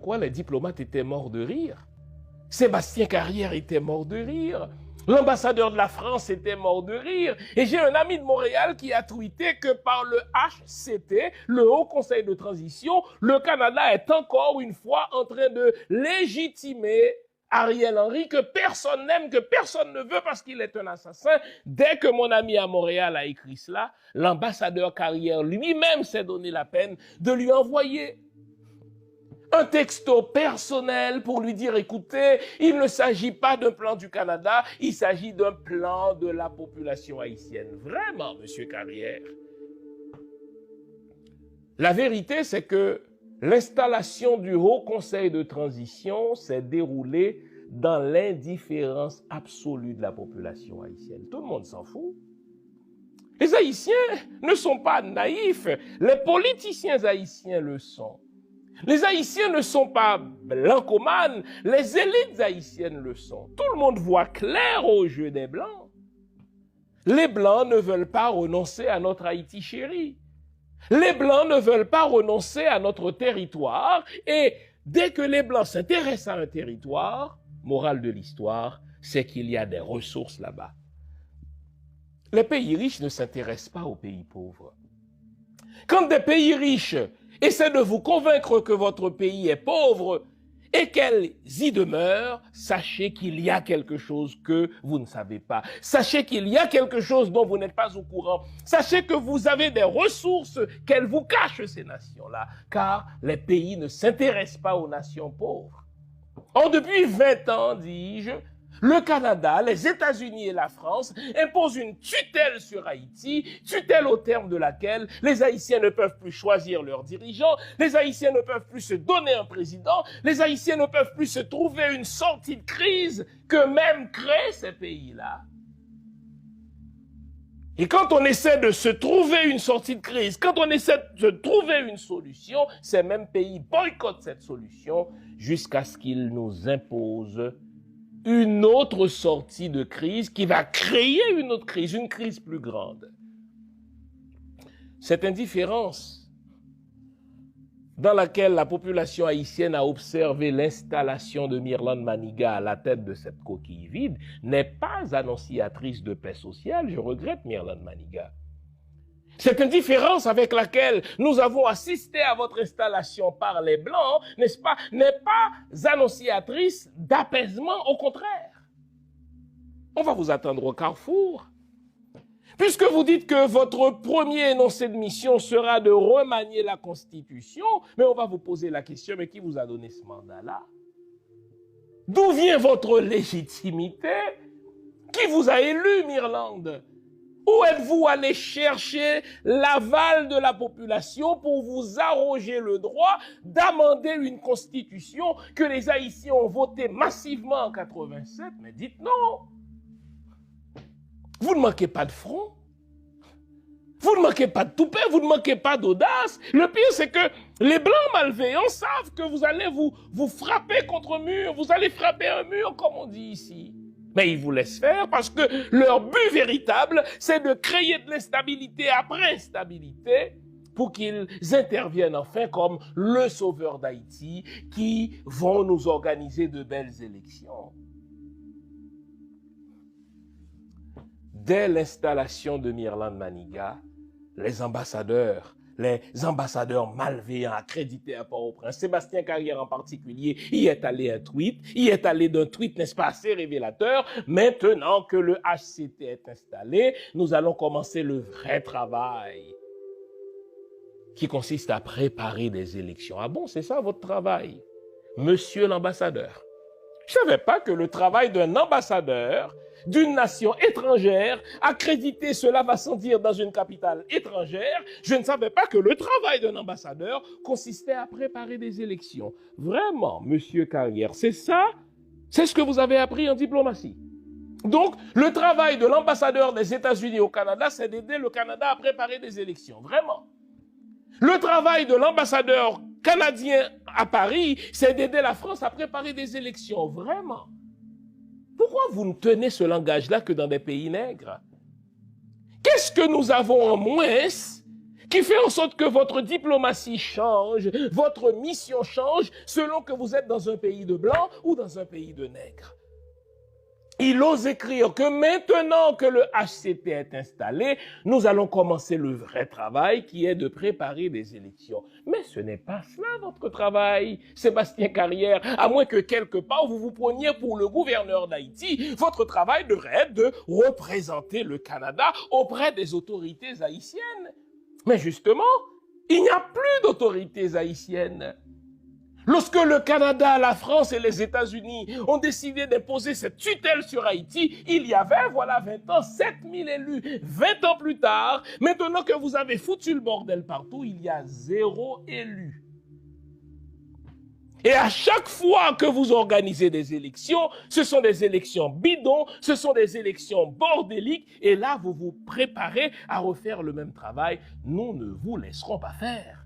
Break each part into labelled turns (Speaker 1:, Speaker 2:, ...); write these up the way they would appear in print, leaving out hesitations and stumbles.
Speaker 1: pourquoi les diplomates étaient morts de rire. Sébastien Carrière était mort de rire. L'ambassadeur de la France était mort de rire. Et j'ai un ami de Montréal qui a tweeté que par le HCT, le Haut Conseil de transition, le Canada est encore une fois en train de légitimer Ariel Henry, que personne n'aime, que personne ne veut parce qu'il est un assassin. Dès que mon ami à Montréal a écrit cela, l'ambassadeur Carrière lui-même s'est donné la peine de lui envoyer un texto personnel pour lui dire, écoutez, il ne s'agit pas d'un plan du Canada, il s'agit d'un plan de la population haïtienne. Vraiment, monsieur Carrière. La vérité, c'est que l'installation du Haut Conseil de transition s'est déroulée dans l'indifférence absolue de la population haïtienne. Tout le monde s'en fout. Les Haïtiens ne sont pas naïfs, les politiciens haïtiens le sont. Les Haïtiens ne sont pas blancomanes, les élites haïtiennes le sont. Tout le monde voit clair au jeu des Blancs. Les Blancs ne veulent pas renoncer à notre Haïti chéri. Les Blancs ne veulent pas renoncer à notre territoire. Et dès que les Blancs s'intéressent à un territoire, morale de l'histoire, c'est qu'il y a des ressources là-bas. Les pays riches ne s'intéressent pas aux pays pauvres. Quand des pays riches essaient de vous convaincre que votre pays est pauvre et qu'elles y demeurent, sachez qu'il y a quelque chose que vous ne savez pas. Sachez qu'il y a quelque chose dont vous n'êtes pas au courant. Sachez que vous avez des ressources qu'elles vous cachent, ces nations-là, car les pays ne s'intéressent pas aux nations pauvres. Or, depuis 20 ans, dis-je, le Canada, les États-Unis et la France imposent une tutelle sur Haïti, tutelle au terme de laquelle les Haïtiens ne peuvent plus choisir leurs dirigeants, les Haïtiens ne peuvent plus se donner un président, les Haïtiens ne peuvent plus se trouver une sortie de crise qu'eux-mêmes créent ces pays-là. Et quand on essaie de se trouver une sortie de crise, quand on essaie de trouver une solution, ces mêmes pays boycottent cette solution jusqu'à ce qu'ils nous imposent une autre sortie de crise qui va créer une autre crise, une crise plus grande. Cette indifférence dans laquelle la population haïtienne a observé l'installation de Mirlan Maniga à la tête de cette coquille vide n'est pas annonciatrice de paix sociale. Je regrette Mirlan Maniga. Cette indifférence avec laquelle nous avons assisté à votre installation par les Blancs, n'est-ce pas, n'est pas annonciatrice d'apaisement, au contraire. On va vous attendre au carrefour. Puisque vous dites que votre premier énoncé de mission sera de remanier la Constitution, mais on va vous poser la question, mais qui vous a donné ce mandat-là? D'où vient votre légitimité? Qui vous a élu, Mirlan? Où êtes-vous allé chercher l'aval de la population pour vous arroger le droit d'amender une constitution que les Haïtiens ont votée massivement en 87? Mais dites non. Vous ne manquez pas de front. Vous ne manquez pas de toupet, vous ne manquez pas d'audace. Le pire, c'est que les Blancs malveillants savent que vous allez vous frapper contre un mur. Vous allez frapper un mur, comme on dit ici. Mais ils vous laissent faire parce que leur but véritable, c'est de créer de l'instabilité après instabilité pour qu'ils interviennent enfin comme le sauveur d'Haïti qui vont nous organiser de belles élections. Dès l'installation de Mirlan Maniga, les ambassadeurs malveillants accrédités à Port-au-Prince, Sébastien Carrière en particulier, y est allé d'un tweet, n'est-ce pas, assez révélateur. Maintenant que le HCT est installé, nous allons commencer le vrai travail qui consiste à préparer des élections. Ah bon, c'est ça votre travail, monsieur l'ambassadeur? Je ne savais pas que le travail d'un ambassadeur d'une nation étrangère, accrédité, cela va sans dire, dans une capitale étrangère, je ne savais pas que le travail d'un ambassadeur consistait à préparer des élections. Vraiment, monsieur Carrière, c'est ça? C'est ce que vous avez appris en diplomatie. Donc, le travail de l'ambassadeur des États-Unis au Canada, c'est d'aider le Canada à préparer des élections. Vraiment. Le travail de l'ambassadeur canadien à Paris, c'est d'aider la France à préparer des élections. Vraiment. Pourquoi vous ne tenez ce langage-là que dans des pays nègres? Qu'est-ce que nous avons en moins qui fait en sorte que votre diplomatie change, votre mission change selon que vous êtes dans un pays de blancs ou dans un pays de nègres. Il ose écrire que maintenant que le HCT est installé, nous allons commencer le vrai travail qui est de préparer des élections. Mais ce n'est pas cela votre travail, Sébastien Carrière. À moins que quelque part vous vous preniez pour le gouverneur d'Haïti, votre travail devrait être de représenter le Canada auprès des autorités haïtiennes. Mais justement, il n'y a plus d'autorités haïtiennes. Lorsque le Canada, la France et les États-Unis ont décidé d'imposer cette tutelle sur Haïti, il y avait, voilà 20 ans, 7000 élus. 20 ans plus tard, maintenant que vous avez foutu le bordel partout, il y a 0 élu. Et à chaque fois que vous organisez des élections, ce sont des élections bidons, ce sont des élections bordéliques, et là, vous vous préparez à refaire le même travail. Nous ne vous laisserons pas faire.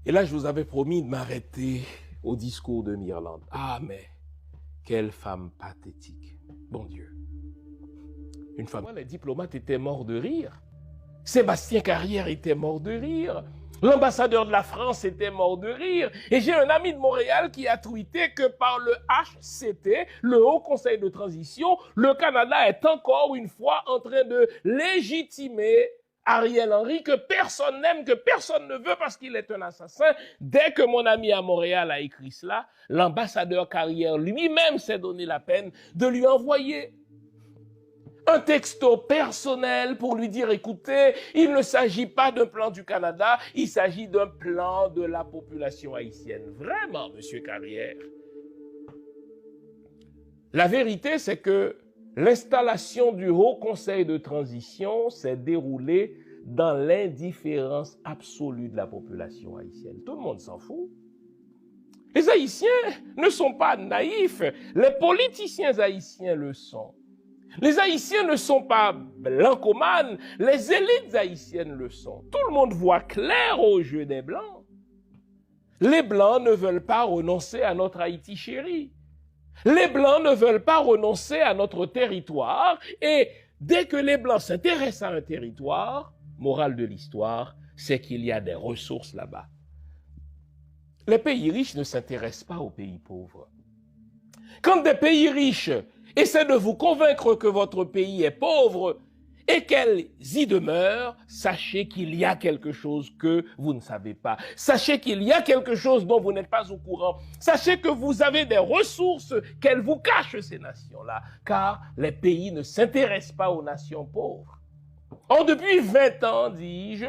Speaker 1: Et là, je vous avais promis de m'arrêter au discours de Mirland. Ah, mais quelle femme pathétique. Bon Dieu. Une femme. Les diplomates étaient morts de rire. Sébastien Carrière était mort de rire. L'ambassadeur de la France était mort de rire. Et j'ai un ami de Montréal qui a tweeté que par le HCT, le Haut Conseil de transition, le Canada est encore une fois en train de légitimer Ariel Henry, que personne n'aime, que personne ne veut parce qu'il est un assassin. Dès que mon ami à Montréal a écrit cela, l'ambassadeur Carrière lui-même s'est donné la peine de lui envoyer un texto personnel pour lui dire, écoutez, il ne s'agit pas d'un plan du Canada, il s'agit d'un plan de la population haïtienne. Vraiment, monsieur Carrière. La vérité, c'est que l'installation du Haut Conseil de transition s'est déroulée dans l'indifférence absolue de la population haïtienne. Tout le monde s'en fout. Les Haïtiens ne sont pas naïfs. Les politiciens haïtiens le sont. Les Haïtiens ne sont pas blancomanes. Les élites haïtiennes le sont. Tout le monde voit clair au jeu des Blancs. Les Blancs ne veulent pas renoncer à notre Haïti chéri. Les Blancs ne veulent pas renoncer à notre territoire et dès que les Blancs s'intéressent à un territoire, morale de l'histoire, c'est qu'il y a des ressources là-bas. Les pays riches ne s'intéressent pas aux pays pauvres. Quand des pays riches essaient de vous convaincre que votre pays est pauvre et qu'elles y demeurent, sachez qu'il y a quelque chose que vous ne savez pas. Sachez qu'il y a quelque chose dont vous n'êtes pas au courant. Sachez que vous avez des ressources qu'elles vous cachent, ces nations-là, car les pays ne s'intéressent pas aux nations pauvres. Or, depuis 20 ans, dis-je,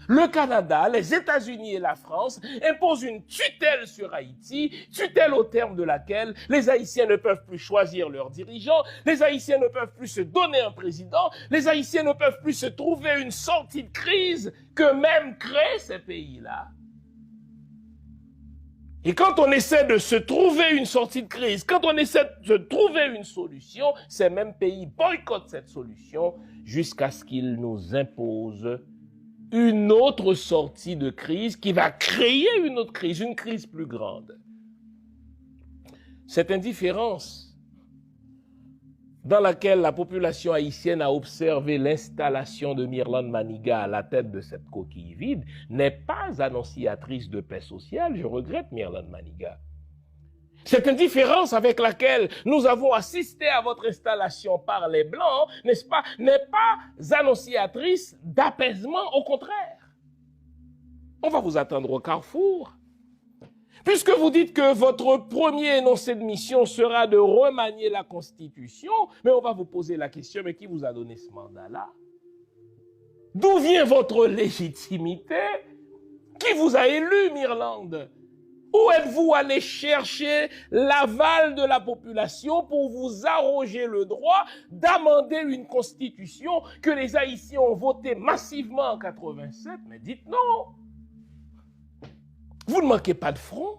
Speaker 1: le Canada, les États-Unis et la France imposent une tutelle sur Haïti, tutelle au terme de laquelle les Haïtiens ne peuvent plus choisir leurs dirigeants, les Haïtiens ne peuvent plus se donner un président, les Haïtiens ne peuvent plus se trouver une sortie de crise qu'eux-mêmes créent ces pays-là. Et quand on essaie de se trouver une sortie de crise, quand on essaie de se trouver une solution, ces mêmes pays boycottent cette solution jusqu'à ce qu'ils nous imposent une autre sortie de crise qui va créer une autre crise, une crise plus grande. Cette indifférence dans laquelle la population haïtienne a observé l'installation de Mirland Maniga à la tête de cette coquille vide n'est pas annonciatrice de paix sociale. Je regrette Mirland Maniga. Cette indifférence avec laquelle nous avons assisté à votre installation par les Blancs, n'est-ce pas, n'est pas annonciatrice d'apaisement, au contraire. On va vous attendre au carrefour. Puisque vous dites que votre premier énoncé de mission sera de remanier la Constitution, mais on va vous poser la question, mais qui vous a donné ce mandat-là? D'où vient votre légitimité? Qui vous a élu, Mirland? Où êtes-vous allé chercher l'aval de la population pour vous arroger le droit d'amender une constitution que les Haïtiens ont votée massivement en 87? Mais dites non. Vous ne manquez pas de front.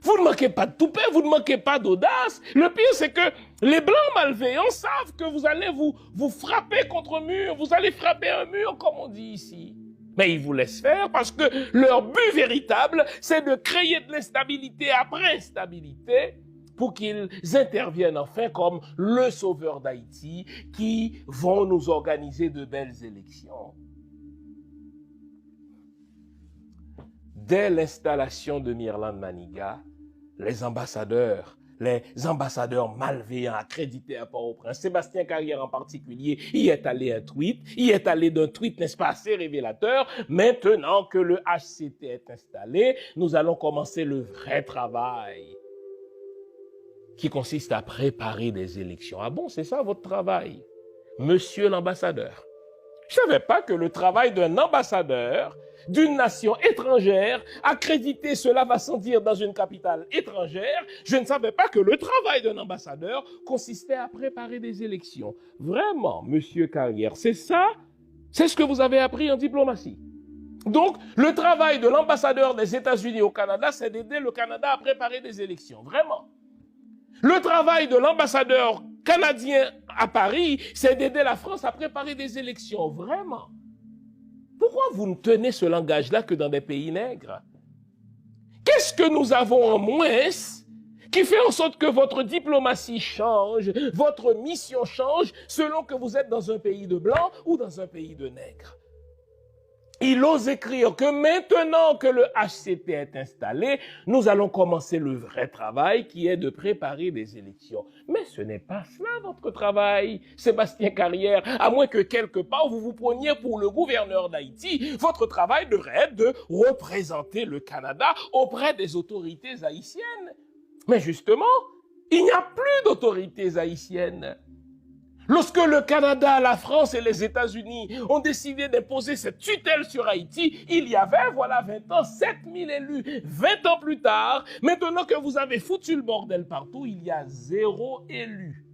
Speaker 1: Vous ne manquez pas de toupet, vous ne manquez pas d'audace. Le pire, c'est que les Blancs malveillants savent que vous allez vous frapper contre un mur. Vous allez frapper un mur, comme on dit ici. Mais ils vous laissent faire parce que leur but véritable, c'est de créer de l'instabilité après instabilité pour qu'ils interviennent enfin comme le sauveur d'Haïti qui vont nous organiser de belles élections. Dès l'installation de Mirland Maniga, les ambassadeurs malveillants accrédités à Port-au-Prince, Sébastien Carrière en particulier, y est allé d'un tweet, n'est-ce pas, assez révélateur. Maintenant que le HCT est installé, nous allons commencer le vrai travail qui consiste à préparer des élections. Ah bon, c'est ça votre travail, monsieur l'ambassadeur? Je ne savais pas que le travail d'un ambassadeur d'une nation étrangère, accrédité, cela va sans dire, dans une capitale étrangère, je ne savais pas que le travail d'un ambassadeur consistait à préparer des élections. Vraiment, monsieur Carrière, c'est ça? C'est ce que vous avez appris en diplomatie. Donc, le travail de l'ambassadeur des États-Unis au Canada, c'est d'aider le Canada à préparer des élections. Vraiment. Le travail de l'ambassadeur canadien à Paris, c'est d'aider la France à préparer des élections. Vraiment. Pourquoi vous ne tenez ce langage-là que dans des pays nègres? Qu'est-ce que nous avons en moins qui fait en sorte que votre diplomatie change, votre mission change selon que vous êtes dans un pays de blancs ou dans un pays de nègres? Il ose écrire que maintenant que le HCT est installé, nous allons commencer le vrai travail qui est de préparer des élections. Mais ce n'est pas cela votre travail, Sébastien Carrière. À moins que quelque part vous vous preniez pour le gouverneur d'Haïti, votre travail devrait être de représenter le Canada auprès des autorités haïtiennes. Mais justement, il n'y a plus d'autorités haïtiennes. Lorsque le Canada, la France et les États-Unis ont décidé d'imposer cette tutelle sur Haïti, il y avait, voilà 20 ans, 7000 élus. 20 ans plus tard, maintenant que vous avez foutu le bordel partout, il y a 0 élu.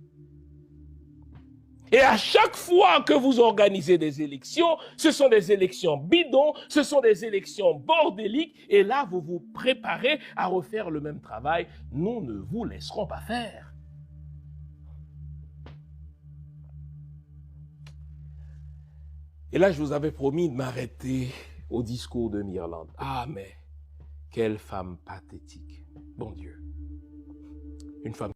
Speaker 1: Et à chaque fois que vous organisez des élections, ce sont des élections bidons, ce sont des élections bordéliques, et là, vous vous préparez à refaire le même travail. Nous ne vous laisserons pas faire. Et là, je vous avais promis de m'arrêter au discours de Mirland. Ah, mais quelle femme pathétique. Bon Dieu. Une femme